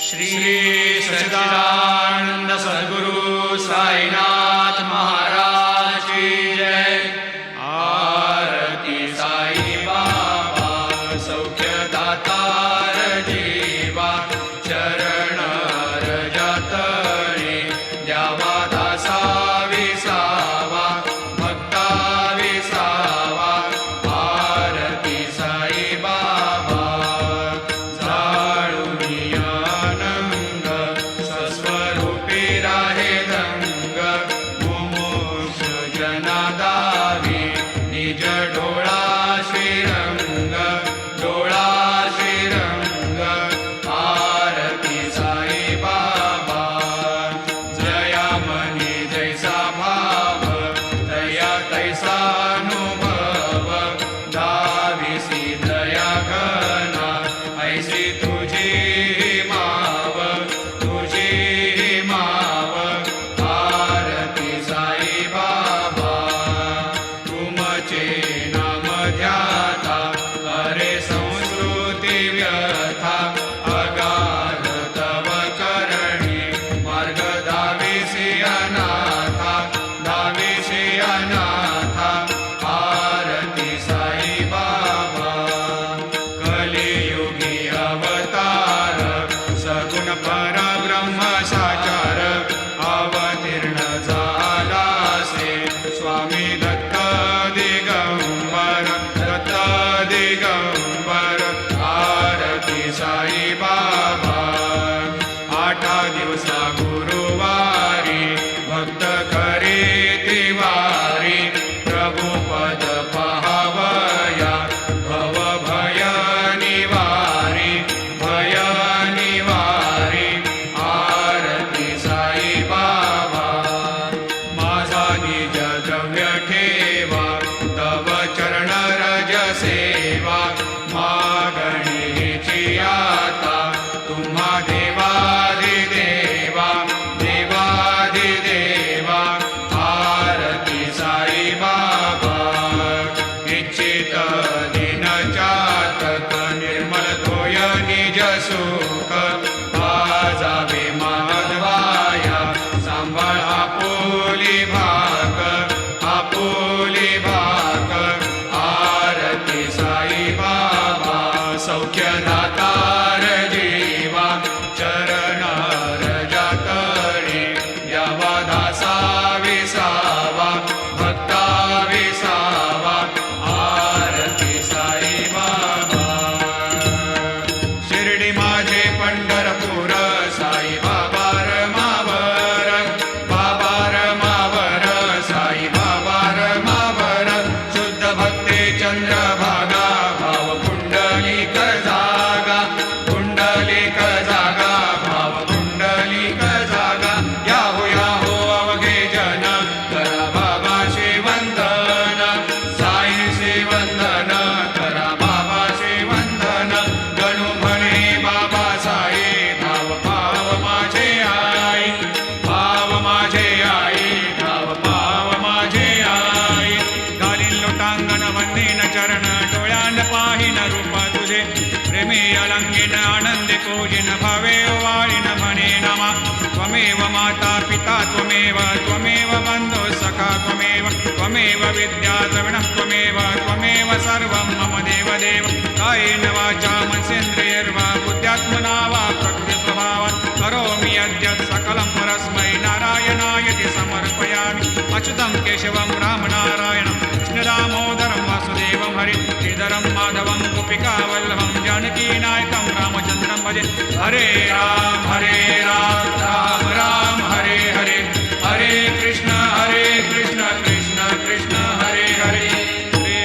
श्री सच्चिदानंद सद्गुरु साईनाथ महाराज की जय। आरती साई बाबा सौख्यदातार जीवा, चरण रजतळी द्यावा दासा विसावा, भक्ता विसावा। आरती साई बाबा स्वस्वरूपी राहे दंग, मुमुक्ष जनादावी निज डोळा श्रीरंग, डोळा श्रीरंग। आरती साई बाबा जया मनी जैसा भाव, दया तैसा अनुभव। दाविसी दया घना ऐसी तुझी माव, तुझी माव। आरती साई बाबा तुमचे नाम ध्याता, अरे संस्कृती व्यथा। अगाध तव करणी मार्ग दाविसी अनाथा, दाविसी अनाथा। आरती साई बाबा कलियुगी अवतार, सगुण परब्रह्म साचार। अवतीर्ण झालासे स्वामी दत्त दिगंबर, दत्त दिगंबर। आरती साई बाबा 8 दिवसा गुरुवारी, भक्त करी तिवारी। प्रभु पद पाहावया भव भय निवारी, भय निवारी। आरती साई बाबा माझा निज द्रव्य ठेवा, तव चरण रज सेवा। मागणीची आता तुम्हा देवादिदेवा, देवादिदेवा। आरती साई बाबा इच्छित दिन चातक, निर्मल तोय निज सुख। पाजावे माधवाया सांभाळ आपुली भाग, आपुली भाग। आरती साई बाबा सौख्यदातार जीवा, चरण रजतळी द्यावा दासा विसावा, भक्ता विसावा। आरती साई बाबा शिर्डी माझे पंढरपूर, साई बाबा रमावर, बाबा रमावर। साई बाबा रमावर शुद्ध भक्ती चंद्रभागा, भाव पुंडलिक जागा, पुंडलिक जागा। भाव पुंडलिक जागा याहो अवघे जन, करा बाबाशी वंदन, साईशी वंदन। करा बाबाशी वंदन, गणू म्हणे बाबा साई। भाव पाव माझे आई, भाव माझे आई, भाव पाव माझे आई। घालीन लोटांगण वंदीन चरण, डोळ्यान पाहिन रूप तुझे। प्रेमी अलंगिन आनंदी पूजिन, भावे वाळीन म्हणे नमा। त्वमेव माता पिता त्वमेव, त्वमेव बंधु सखा त्वमेव। त्वमेव विद्या द्रविणं त्वमेव, त्वमेव सर्वं मम देवदेव। कायेन वाचा मनसेन्द्रियैर्वा बुद्ध्यात्मना वा प्रकृतिस्वभावात् करोमि यद्यत् सकलं परस्मै नारायणायति समर्पयामि। अच्युतं केशवं रामनारायणं कृष्णदामोदरं वासुदेवं हरि श्रीधरं माधवं गोपिकावल्लभं जानकीनायकं रामचन्द्रं भजे। हरे राम राम राम हरे हरे, हरे कृष्ण कृष्ण कृष्ण हरे हरे। श्री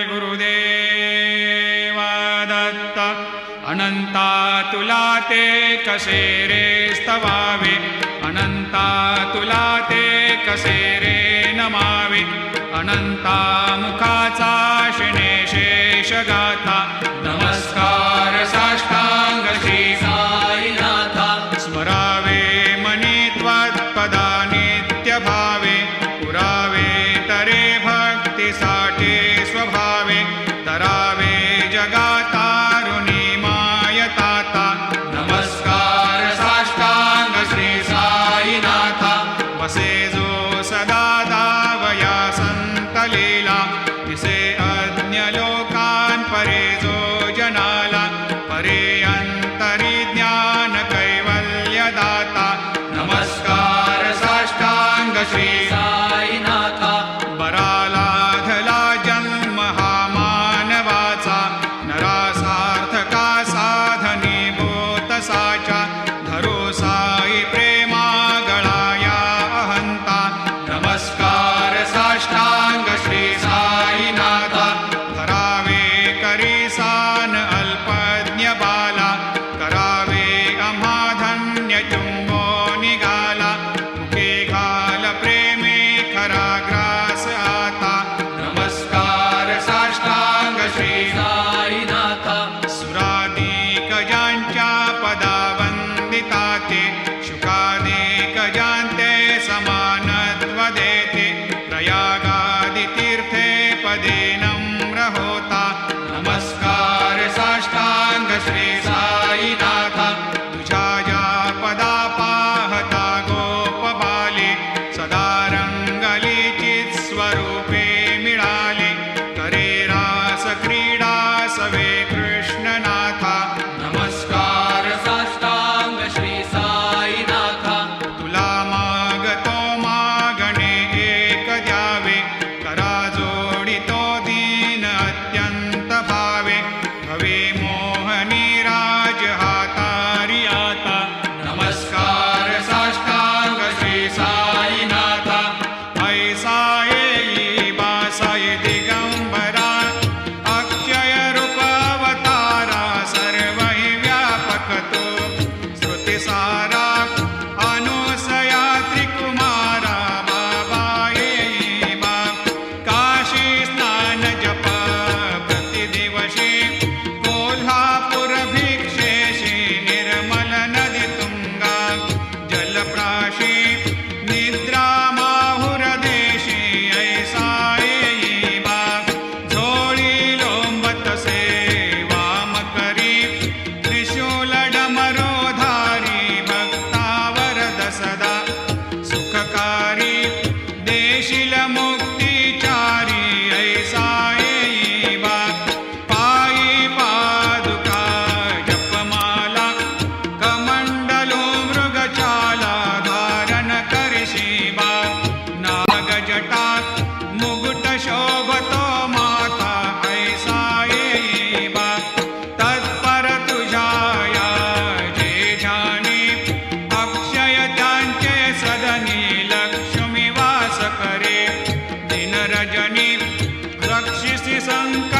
गुरुदेव दत्त अनंता तुला ते कसे रे स्तवावे, अनंता तुला ते कसे रे नमावे। अनंता मुखाचा शिणे शेष गाथा, नमस्कार साष्टांग श्री साईनाथा। स्मरावे मनी त्वत्पदा नित्य भावे, पुरावे तरे भक्तीसाठी स्वभावे। तरावे जगातारुणी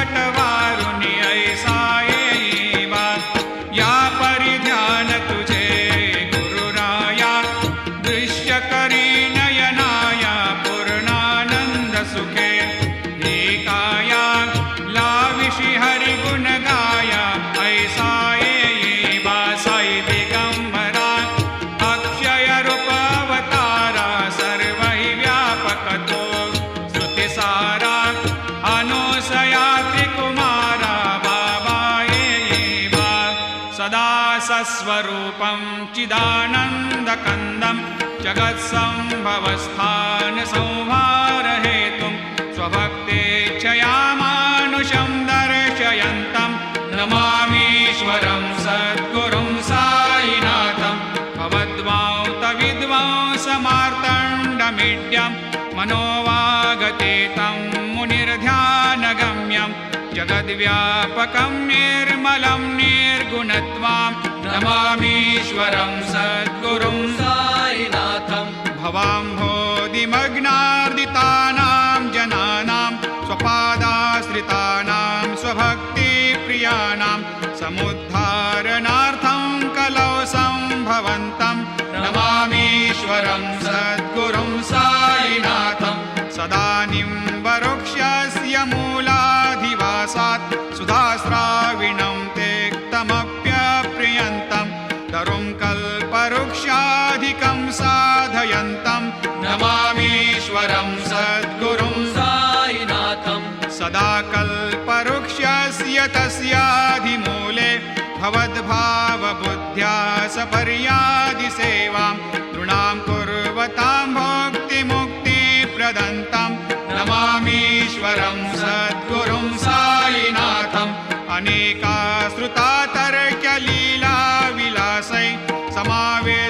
संकटवारुणी ऐसा येईवा या परिध्यान तुझे गुरुराया दृश्य करी नयनाया पूर्णानंद सुखे एकाया लाविषि हरिगुण गाया ऐसा येईवा साई दिगंबरा अक्षय रूप अवतारा सर्व हि व्यापक तो श्रुतिसारा अनुसया त्रिकुमारा बाबा येईवा सदा सस्वरूपं चिदानन्दकन्दं जगत्सम्भवस्थान संहारहेतुं स्वभक्तेच्छया मानुषं दर्शयन्तं नमामीश्वरं सद्गुरुं साईनाथं भवद्वांतविद्वांसमार्तण्डमीड्यं मनोवागतीतं मुनिर्ध्यानगम्यं जगद्व्यापकं निर्मलं निर्गुणत्वां नमामीश्वरं सद्गुरुं साईनाथं भवाम्भोधिमग्नार्दितानां जनानां स्वपादाश्रितानां स्वभक्तिप्रियाणां समुद्धारणार्थं कलौ सम्भवन्तं नमामीश्वरं सद्गुरुं साईनाथं सदा निम्बवृक्षस्य मूलाधिवासात् सुधास्राविणं तेक्तमप्यप्रियन्तं तरुं कल्पवृक्षाधिकं साधयन्तं नमामीश्वरं सद्गुरुं साईनाथं सदा कल्पवृक्षस्य तस्याधिमूले भवद्भावबुद्ध्या सपर्यादिसेवां नृणां कुर्वतां भोक्तिमुक्तिप्रदन्तं नमामीश्वरं सद्गुरुं साईनाथम् अनेकाश्रुता तर्क्यलीलाविलासै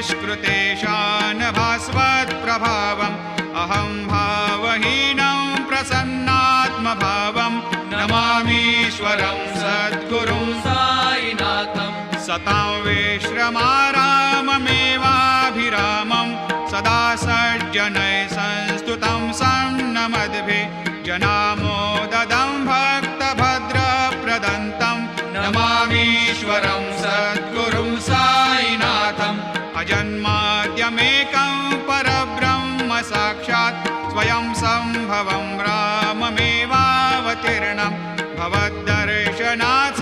समावेशकृतेशान भास्वत्प्रभावम् अहं भावहीनं प्रसन्नात्मभावं नमामीश्वरं सद्गुरुं साईनाथं सतां विश्रमाराममेवाभिरामं सदा सज्जनैः संस्तुतं सन्नमद्भिः जनामोददं भक्तभद्रप्रदन्तं नमामीश्वरं सद्गुरुं साईनाथम् अजन्माद्यमेकं परब्रह्म साक्षात् स्वयं सम्भवं राममेवावतीर्णं भवद्दर्शनात्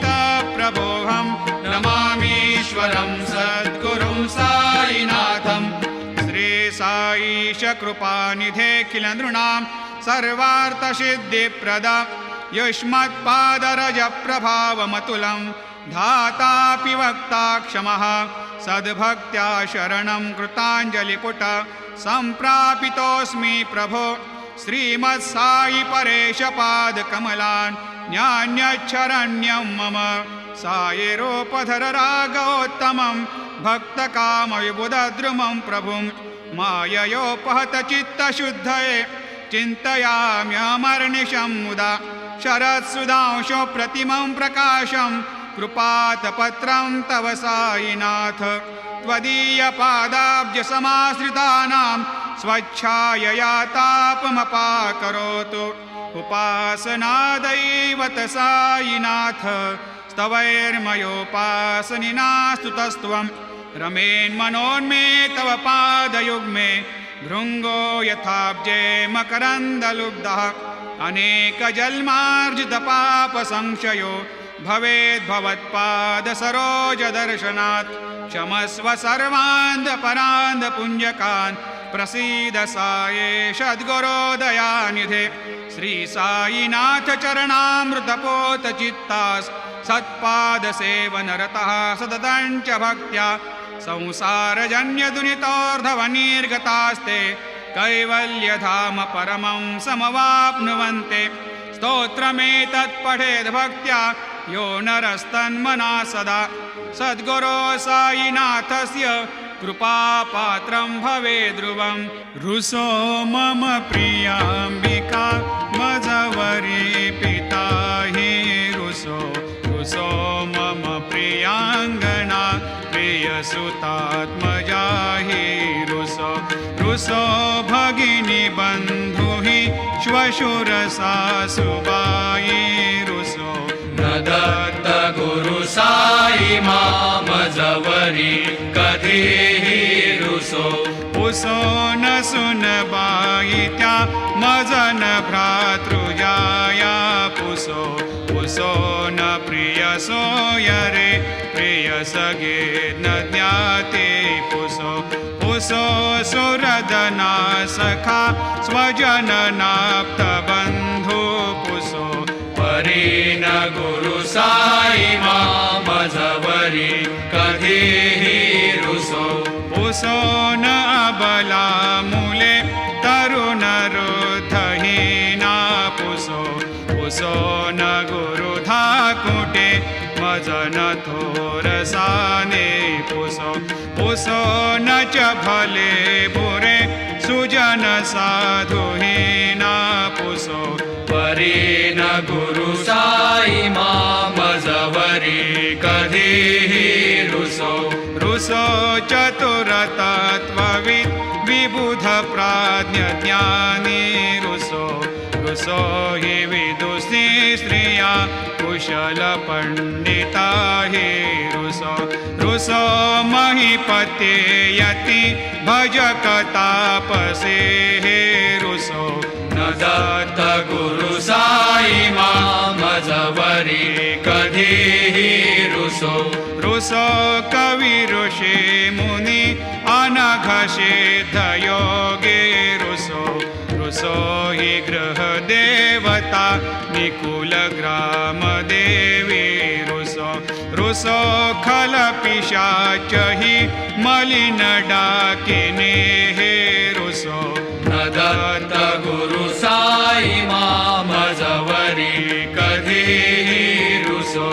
सम्पुनीतप्रभोऽहं नमामीश्वरं सद्गुरुं साईनाथम् श्रीसाईश कृपानिधेऽखिलनृणां सर्वार्थसिद्धिप्रदा युष्मत्पादरजप्रभावमतुलं धातापि वक्ता क्षमः सद्भक्त्या शरणं कृताञ्जलिपुट सम्प्रापितोऽस्मि प्रभो श्रीमत्साई परेशपादकमलान् न्यान्यच्छरण्यं मम सायिरूपधर रागोत्तमं भक्तकामविबुधद्रुमं प्रभुं माययोपहतचित्तशुद्धये चिन्तयाम्यमर्निशं मुदा शरत्सुधांशो प्रतिमं प्रकाशं कृपातपत्रं तव साईनाथ त्वदीयपादाब्जसमाश्रितानां स्वच्छायया तापमपाकरोतु उपासनादैवत साईनाथ स्तवैर्मयोपासनिना स्तुतस्त्वं रमेन्मनोन्मे तव पादयुग्मे भृङ्गो यथाब्जे मकरन्दलुब्धः अनेकजन्मार्जितपापसंशयो भवेद्भवत्पादसरोजदर्शनात् क्षमस्व सर्वान्धपरान्धपुञ्जकान् प्रसीद सायेश सद्गुरोदयानिधे श्रीसाईनाथ चरणामृतपोतचित्तास् सत्पादसेवनरतः सततं च भक्त्या संसारजन्यदुरितोर्धवनिर्गतास्ते कैवल्यधाम परमं समवाप्नुवन्ते स्तोत्रमेतत्पठेद् भक्त्या यो नरस्तन्मना सदा सद्गुरो साईनाथस्य कृपापात्रं भवेद्ध्रुवं रुसो मम प्रियाम्बिका मजवरी पिता हि रुसो मम प्रियाङ्गना प्रियसुतात्मजा हि रुसो भगिनी बन्धु हि श्वशुरसासुबाई मामजवरी कधीही रुसो पुसो न सुनबाई त्या मजन भ्रातृजाया पुसो पुसो न प्रिय सोय रे प्रिय सगे न ज्ञाते पुसो पुसो सुरदना सखा स्वजन नाप्त बंधु पुसो परी न गुरु साई मामजवरी कधीही रुसो पुसो न अबला मुले तरुण रुद्धहीना पुसो पुसो न गुरु धाकुटे मजन थोरसाने पुसो पुसो न च भले बुरे सुजन साधुहीना पुसो परी न गुरु साई मामजवरी कधीही रुसो रुसो चतुरतत्त्वविद् विबुध प्राज्ञ ज्ञानी रुसो रुसो हि विदुषी स्त्रिया कुशल पंडिता हि रुसो रुसो महीपते यति भजक तापसे हे रुसो न दत्त गुरु साई मामजवरी कधीही रुसो रुसो कवि ऋषि मुनि अनघषेध योगे रुसो रुसो हि गृह देवता निकुल ग्राम देवी रुसो रुसो खल पिशाच हि मलिन डाकिने हे रुसो न दत्त गुरु साई मामजवरी कधीही रुसो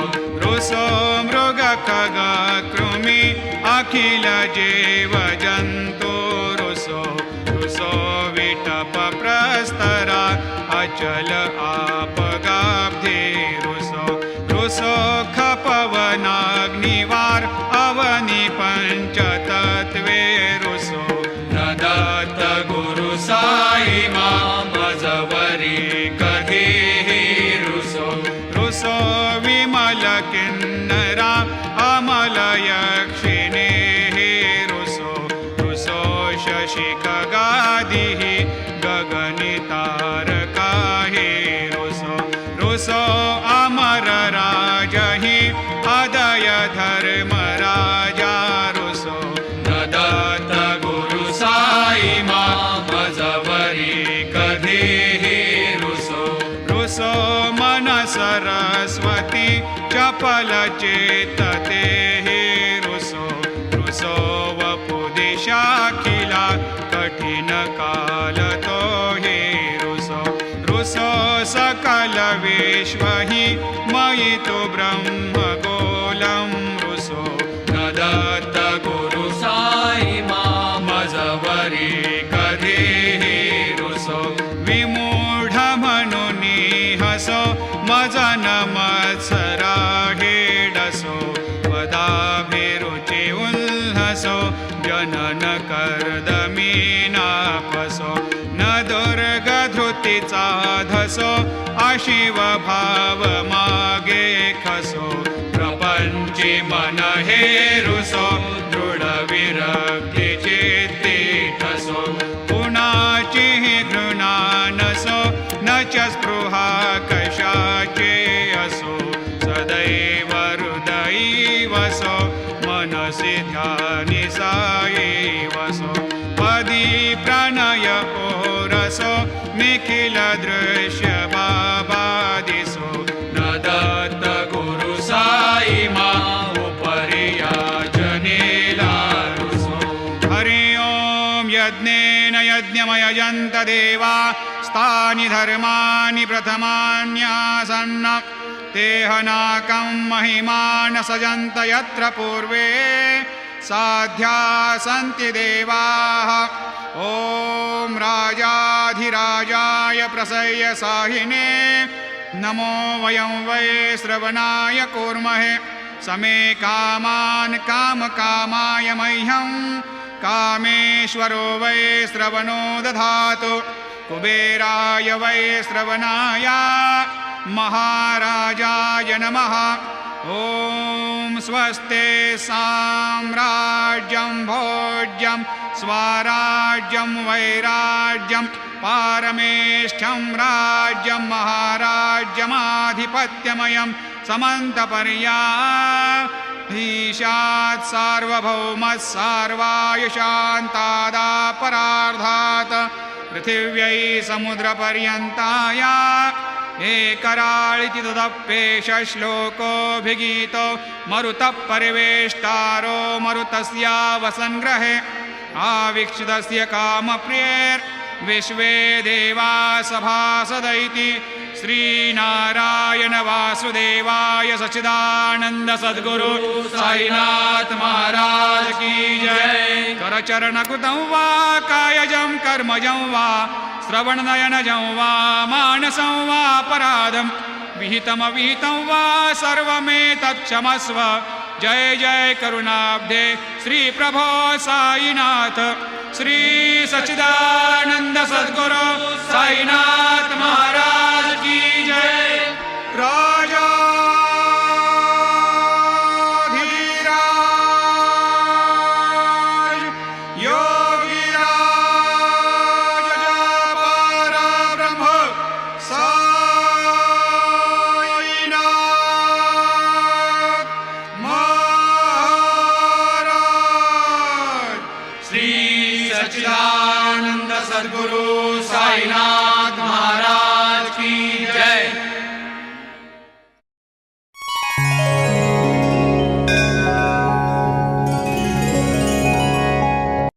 रुसो मृग खग कृमि अखिल जीव जंतु रुसो रुसो विटप प्रस्तरा अचल आपगाब्धे रुसो रुसो खपवनाग्निवार अवनि पंचतत्वे रुसो न दत्त गुरु साई मामजवरी कधीही रुसो रुसो विमल किन्नरा अमल यक्षिणे हे रुसो रुसो शशि खगादिः गगनितारका हे रुसो रुसो अमर राजहि अदय धर्मराजा रुसो न दत्त गुरु साई मामजवरी कधीही रुसो रुसो मन सरस्वती चपल चेतते हे रुसो रुसो वपुदिशाखिला कठिन काल तो हे रुसो रुसो सकल विश्व हि मयि तु ब्रह्म गोलं रुसो न दत्त गुरु साई मामजवरी कधीही रुसो विमूढ मनुनी हसो मजन मत्सरा हेडसो पदाभिरुचि उल्हसो जनन कर्दमीनापसो न दुर्गधृतीचा धसो अशिव भाव मागे खसो प्रपंची मन हे रुसो दृढ विरक्ती चित्ती ठसो पुणाची घृणा नसो न च स्पृहा कशाचे असो सदैव हृदयी वसो मनसि ध्यानि साये वसो पदी प्रणय ओरसो निखिल दृश्य बाबादिसो न दत्त गुरु साई मामुपर्याजनेला रुसो हरि ओम यज्ञेन यज्ञमयजन्त देवा स्थानि धर्माणि प्रथमान्यासन्न तेहनाकं महिमान सजन्त यत्र पूर्वे साध्या सन्ति देवाः ॐ राजाधिराजाय प्रसह्य साहिने नमो वयं वै श्रवणाय कूर्महे समे कामान् कामकामाय मह्यं कामेश्वरो वै श्रवणो दधातु कुबेराय वै श्रवणाय महाराजाय नमः ॐ स्वस्ते साम्राज्यं भोज्यं स्वराज्यं वैराज्यं पारमेष्ठ्यं राज्यं महाराज्यमाधिपत्यमयं समन्तपर्याधीशात् सार्वभौमः सार्वायुषान्तादापरार्धात् पृथिव्यै समुद्रपर्यन्ताया एकराळिति तदप्येष श्लोकोऽभिगीतो मरुतः परिवेष्टारो मरुतस्यावसङ्ग्रहे आवीक्षितस्य कामप्रियैर्विश्वे देवा सभासदैति श्रीनारायण वासुदेवाय सच्चिदानन्द सद्गुरु साईनाथ महाराज की जय। करचरणकृतं वा कायजं कर्मजं वा श्रवणनयनजं वा मानसं वा अपराधं विहितमविहितं वा सर्वमेतत्क्षमस्व। जय जय करुणाब्धे श्री प्रभो साईनाथ श्री सच्चिदानंद सद्गुरु साईनाथ महाराज